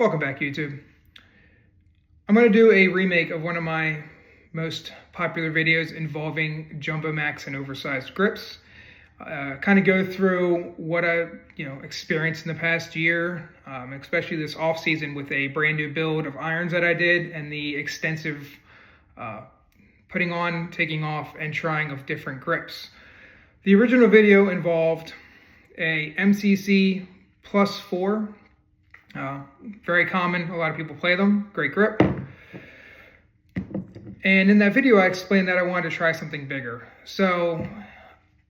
Welcome back, YouTube. I'm going to do a remake of one of my most popular videos involving Jumbo Max and oversized grips. Kind of go through what I experienced in the past year, especially this off season with a brand new build of irons that I did and the extensive putting on, taking off, and trying of different grips. The original video involved a MCC Plus 4. Very common, a lot of people play them, great grip. And in that video I explained that I wanted to try something bigger. So,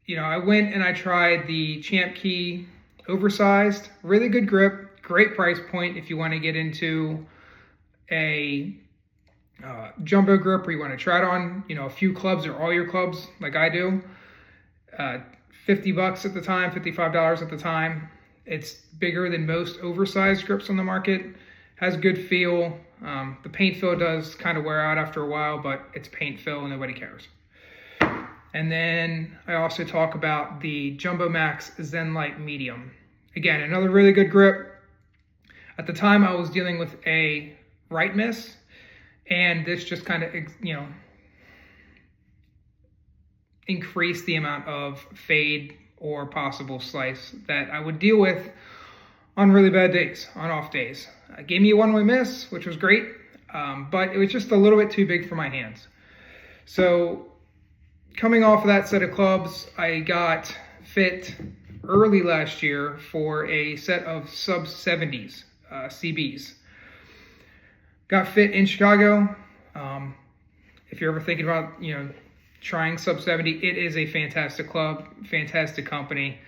I went and I tried the Champ Key oversized, really good grip, great price point if you want to get into a jumbo grip where you want to try it on, a few clubs or all your clubs like I do. $50 at the time, $55 at the time. It's bigger than most oversized grips on the market, has good feel. The paint fill does kind of wear out after a while, but it's paint fill and nobody cares. And then I also talk about the Jumbo Max Zenlite Medium. Again, another really good grip. At the time I was dealing with a right miss, and this just kind of, increased the amount of fade or possible slice that I would deal with on really bad days, on off days. Gave me a one-way miss, which was great, but it was just a little bit too big for my hands. So coming off of that set of clubs, I got fit early last year for a set of sub 70s CBs. Got fit in Chicago. If you're ever thinking about, trying sub 70, it is a fantastic club, fantastic company.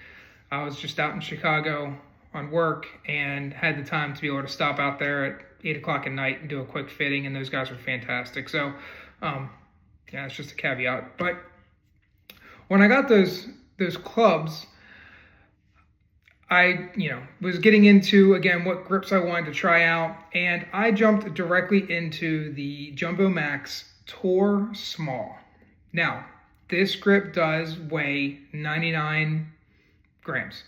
I was just out in Chicago on work and had the time to be able to stop out there at 8 o'clock at night and do a quick fitting, and those guys were fantastic. So, it's just a caveat. But when I got those clubs, I, was getting into, again, what grips I wanted to try out, and I jumped directly into the Jumbo Max Tour Small. Now, this grip does weigh 99 grams.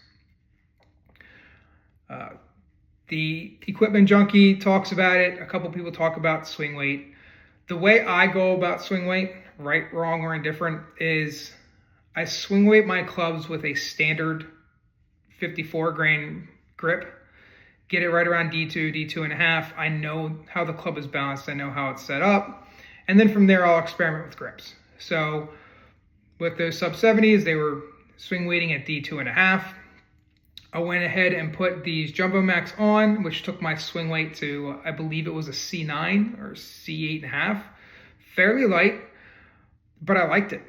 The Equipment Junkie talks about it. A couple people talk about swing weight. The way I go about swing weight, right, wrong, or indifferent, is I swing weight my clubs with a standard 54 grain grip. Get it right around D2, D2.5. I know how the club is balanced. I know how it's set up. And then from there, I'll experiment with grips. So with those sub 70s, they were swing weighting at D2.5. I went ahead and put these Jumbo Max on, which took my swing weight to, I believe it was a C9 or C8.5. Fairly light, but I liked it.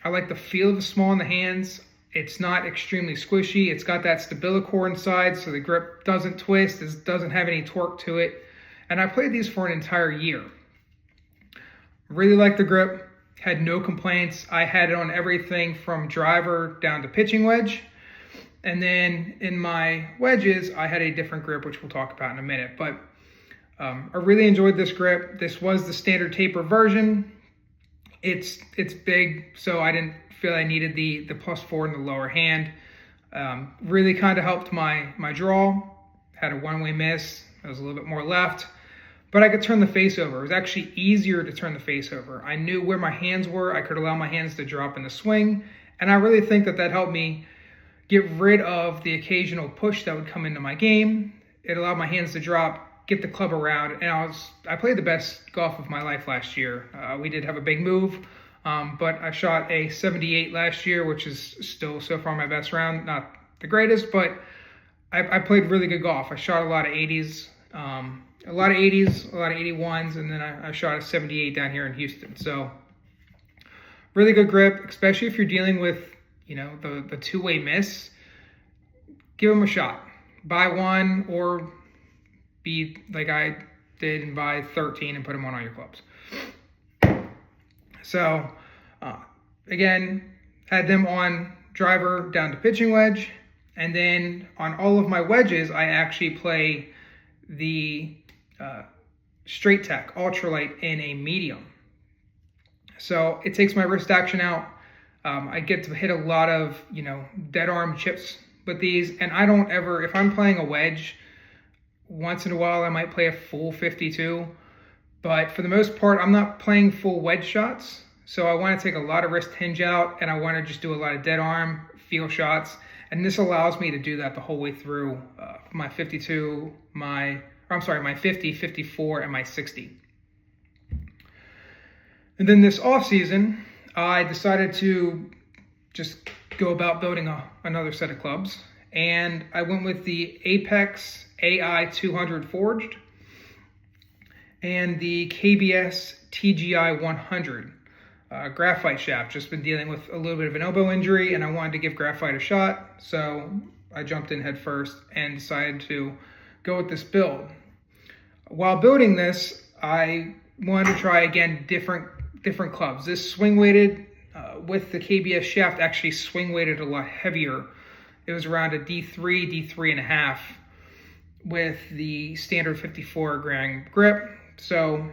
I like the feel of the small in the hands. It's not extremely squishy. It's got that Stabilicore inside, so the grip doesn't twist. It doesn't have any torque to it. And I played these for an entire year. Really liked the grip. Had no complaints. I had it on everything from driver down to pitching wedge. And then in my wedges, I had a different grip, which we'll talk about in a minute. But I really enjoyed this grip. This was the standard taper version. It's big, so I didn't feel I needed the plus 4 in the lower hand. Really kind of helped my draw. Had a one-way miss. I was a little bit more left. But I could turn the face over. It was actually easier to turn the face over. I knew where my hands were. I could allow my hands to drop in the swing. And I really think that helped me get rid of the occasional push that would come into my game. It allowed my hands to drop, get the club around. And I played the best golf of my life last year. We did have a big move, but I shot a 78 last year, which is still so far my best round. Not the greatest, but I played really good golf. I shot a lot of 80s. A lot of 80s, a lot of 81s, and then I shot a 78 down here in Houston. So really good grip, especially if you're dealing with, the two-way miss. Give them a shot. Buy one or be like I did and buy 13 and put them on all your clubs. So again, had them on driver down to pitching wedge. And then on all of my wedges, I actually play the Straight Tech Ultralight in a medium. So it takes my wrist action out. I get to hit a lot of, dead arm chips with these, and I don't ever, if I'm playing a wedge Once in a while, I might play a full 52, but for the most part, I'm not playing full wedge shots. So I want to take a lot of wrist hinge out, and I want to just do a lot of dead arm feel shots. And this allows me to do that the whole way through my 52, my 50, 54, and my 60. And then this off season, I decided to just go about building another set of clubs. And I went with the Apex AI 200 Forged and the KBS TGI 100 graphite shaft. Just been dealing with a little bit of an elbow injury, and I wanted to give graphite a shot. So I jumped in head first and decided to go with this build. While building this, I wanted to try again different clubs. This swing weighted with the KBS shaft actually swing weighted a lot heavier. It was around a D3 and a half with the standard 54 gram grip. So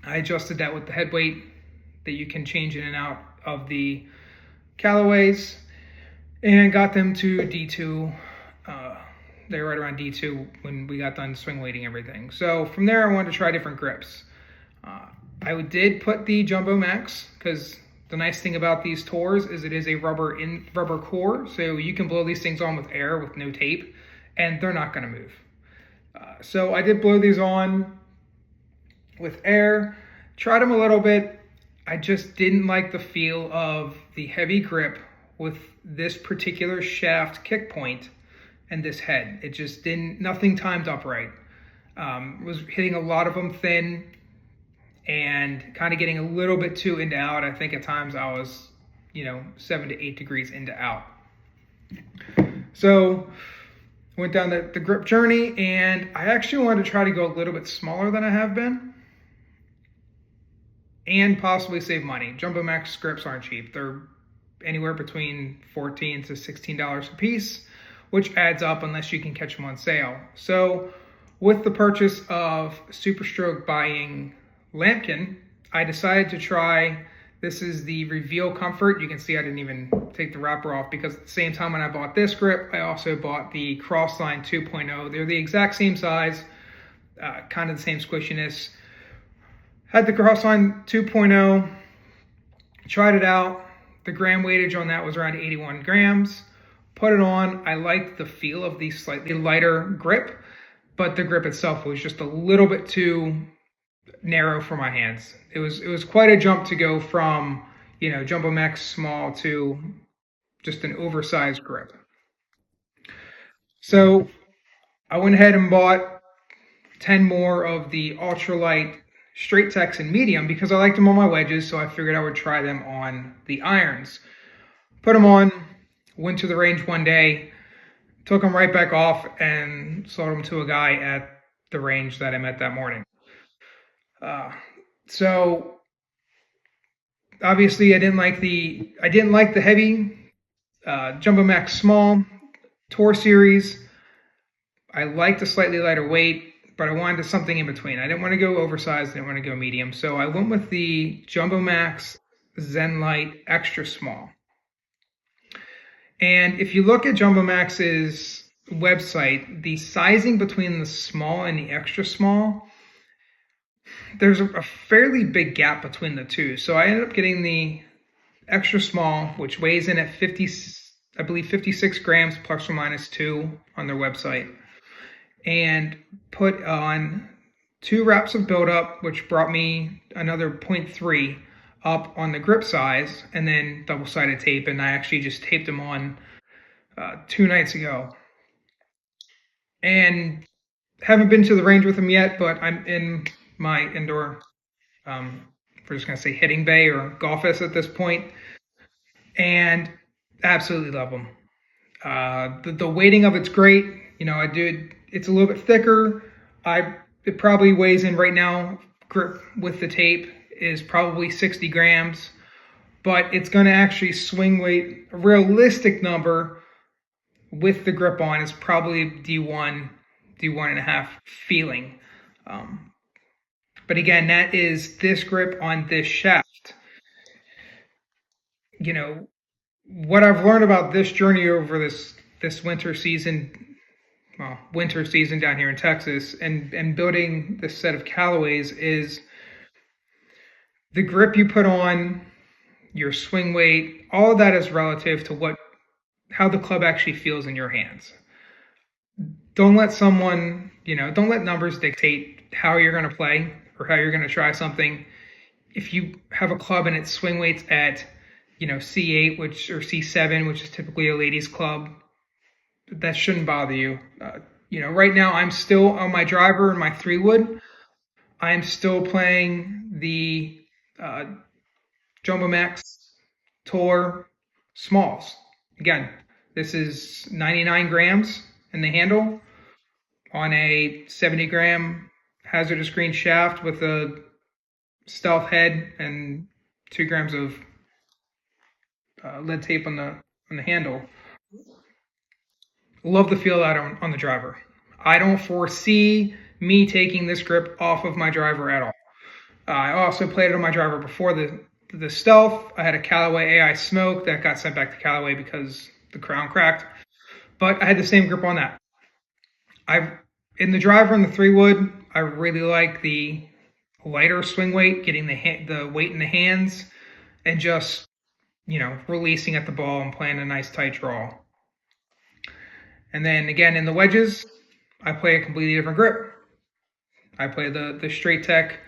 I adjusted that with the head weight that you can change in and out of the Callaways, and got them to D2. They were right around D2 when we got done swing weighting everything. So from there, I wanted to try different grips. I did put the Jumbo Max, because the nice thing about these tours is it is a rubber core, so you can blow these things on with air with no tape, and they're not going to move. So I did blow these on with air, tried them a little bit. I just didn't like the feel of the heavy grip with this particular shaft kick point and this head. It just nothing timed up right. Was hitting a lot of them thin and kind of getting a little bit too into out. I think at times I was, 7 to 8 degrees into out. So went down the grip journey, and I actually wanted to try to go a little bit smaller than I have been and possibly save money. Jumbo Max grips aren't cheap. They're anywhere between $14 to $16 a piece, which adds up unless you can catch them on sale. So with the purchase of Superstroke buying Lampkin, I decided to try, this is the Reveal Comfort. You can see I didn't even take the wrapper off, because at the same time when I bought this grip, I also bought the Crossline 2.0. They're the exact same size, kind of the same squishiness. Had the Crossline 2.0, tried it out. The gram weightage on that was around 81 grams. Put it on. I liked the feel of the slightly lighter grip, but the grip itself was just a little bit too narrow for my hands. It was quite a jump to go from, Jumbo Max small to just an oversized grip. So I went ahead and bought 10 more of the ultralight straight techs in medium, because I liked them on my wedges, so I figured I would try them on the irons. Put them on, went to the range one day, took them right back off, and sold them to a guy at the range that I met that morning. So obviously I didn't like the heavy Jumbo Max small Tour series. I liked a slightly lighter weight, but I wanted something in between. I didn't want to go oversized, I didn't want to go medium. So I went with the Jumbo Max Zenlite Extra Small. And if you look at Jumbo Max's website, the sizing between the small and the extra small, there's a fairly big gap between the two. So I ended up getting the extra small, which weighs in at 56 grams plus or minus 2 on their website, and put on 2 wraps of buildup, which brought me another 0.3 up on the grip size, and then double-sided tape. And I actually just taped them on 2 nights ago. And haven't been to the range with them yet, but I'm in my indoor, we're just going to say hitting bay or golfist at this point, and absolutely love them. The weighting of it's great. It's a little bit thicker. It probably weighs in right now, grip with the tape is probably 60 grams, but it's going to actually swing weight. A realistic number with the grip on is probably D1 and a half feeling. But again, that is this grip on this shaft. What I've learned about this journey over this winter season, well, winter season down here in Texas, and building this set of Callaways is the grip you put on, your swing weight, all of that is relative to how the club actually feels in your hands. Don't let don't let numbers dictate how you're going to play or how you're going to try something. If you have a club and its swing weight's at, C8 or C7, which is typically a ladies' club, that shouldn't bother you. Right now I'm still on my driver and my 3-wood. I'm still playing the Jumbo Max Tour Smalls. Again, this is 99 grams in the handle on a 70-gram hazardous green shaft with a stealth head and 2 grams of lead tape on the handle. Love the feel out on the driver. I don't foresee me taking this grip off of my driver at all. I also played it on my driver before the stealth. I had a Callaway AI Smoke that got sent back to Callaway because the crown cracked, but I had the same grip on that. In the driver and the 3-wood, I really like the lighter swing weight, getting the weight in the hands, and just releasing at the ball and playing a nice tight draw. And then again in the wedges, I play a completely different grip. I play the Straight Tech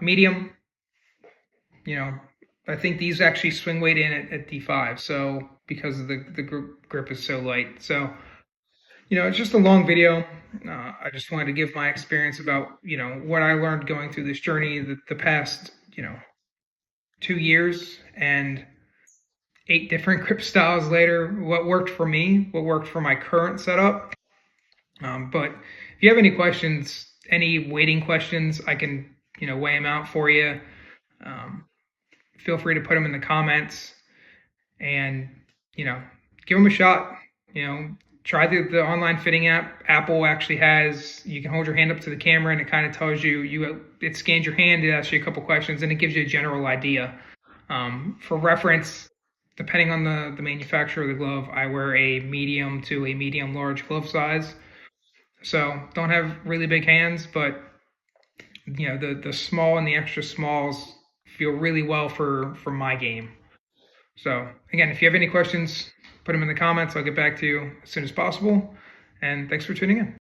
medium. I think these actually swing weight in at D5, so because the grip is so light. So it's just a long video. I just wanted to give my experience about what I learned going through this journey the past 2 years, and 8 different grip styles later, what worked for me, what worked for my current setup. But if you have any questions, any weighting questions, I can weigh them out for you. Feel free to put them in the comments, and give them a shot. Try the online fitting app. Apple actually has, you can hold your hand up to the camera and it kind of tells you, it scans your hand, it asks you a couple questions, and it gives you a general idea. For reference, depending on the manufacturer of the glove, I wear a medium to a medium large glove size. So don't have really big hands, but the small and the extra smalls feel really well for my game. So again, if you have any questions, put them in the comments. I'll get back to you as soon as possible. And thanks for tuning in.